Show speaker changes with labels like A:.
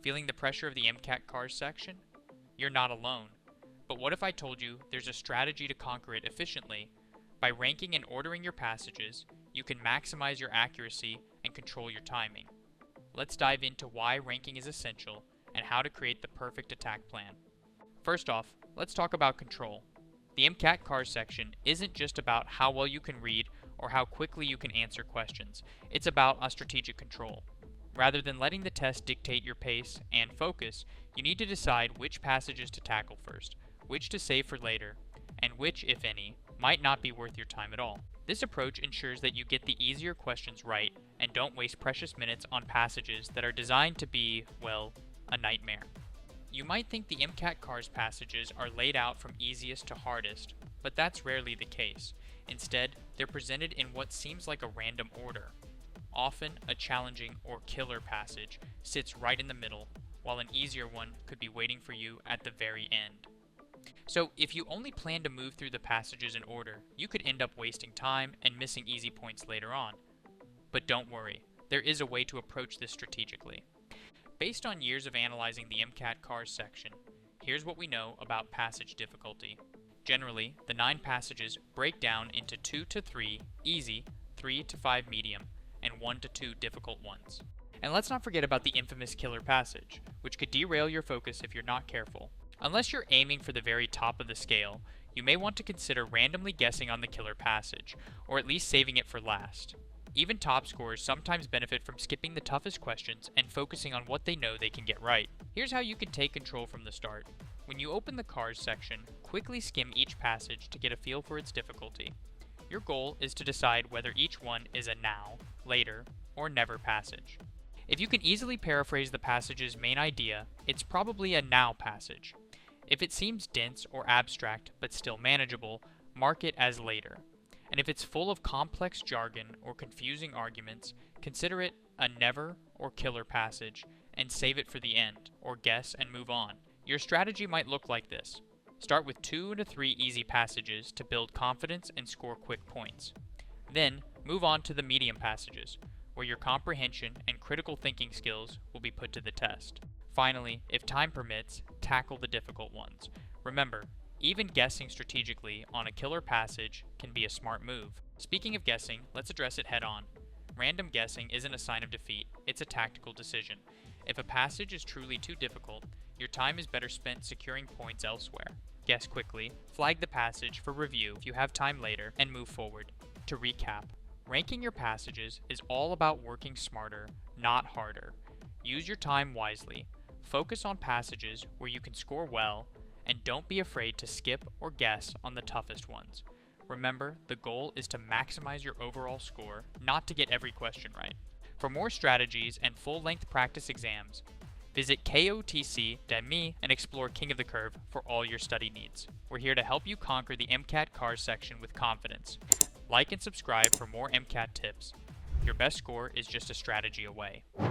A: Feeling the pressure of the MCAT cars section? You're not alone. But what if I told you there's a strategy to conquer it efficiently? By ranking and ordering your passages, you can maximize your accuracy and control your timing. Let's dive into why ranking is essential and how to create the perfect attack plan. First off, let's talk about control. The MCAT cars section isn't just about how well you can read or how quickly you can answer questions. It's about a strategic control. Rather than letting the test dictate your pace and focus, you need to decide which passages to tackle first, which to save for later, and which, if any, might not be worth your time at all. This approach ensures that you get the easier questions right and don't waste precious minutes on passages that are designed to be, well, a nightmare. You might think the MCAT cars passages are laid out from easiest to hardest, but that's rarely the case. Instead, they're presented in what seems like a random order. Often, a challenging or killer passage sits right in the middle, while an easier one could be waiting for you at the very end. So, if you only plan to move through the passages in order, you could end up wasting time and missing easy points later on. But don't worry, there is a way to approach this strategically. Based on years of analyzing the MCAT cars section, here's what we know about passage difficulty. Generally, the 9 passages break down into 2 to 3 easy, 3 to 5 medium, and 1 to 2 difficult ones. And let's not forget about the infamous killer passage, which could derail your focus if you're not careful. Unless you're aiming for the very top of the scale, you may want to consider randomly guessing on the killer passage, or at least saving it for last. Even top scorers sometimes benefit from skipping the toughest questions and focusing on what they know they can get right. Here's how you can take control from the start. When you open the cars section, quickly skim each passage to get a feel for its difficulty. Your goal is to decide whether each one is a now, later, or never passage. If you can easily paraphrase the passage's main idea, it's probably a now passage. If it seems dense or abstract but still manageable, mark it as later. And if it's full of complex jargon or confusing arguments, consider it a never or killer passage and save it for the end, or guess and move on. Your strategy might look like this. Start with 2 to 3 easy passages to build confidence and score quick points. Then, move on to the medium passages, where your comprehension and critical thinking skills will be put to the test. Finally, if time permits, tackle the difficult ones. Remember, even guessing strategically on a killer passage can be a smart move. Speaking of guessing, let's address it head on. Random guessing isn't a sign of defeat, it's a tactical decision. If a passage is truly too difficult, your time is better spent securing points elsewhere. Guess quickly, flag the passage for review if you have time later, and move forward. To recap, ranking your passages is all about working smarter, not harder. Use your time wisely. Focus on passages where you can score well, and don't be afraid to skip or guess on the toughest ones. Remember, the goal is to maximize your overall score, not to get every question right. For more strategies and full-length practice exams, visit kotc.me and explore King of the Curve for all your study needs. We're here to help you conquer the MCAT cars section with confidence. Like and subscribe for more MCAT tips. Your best score is just a strategy away.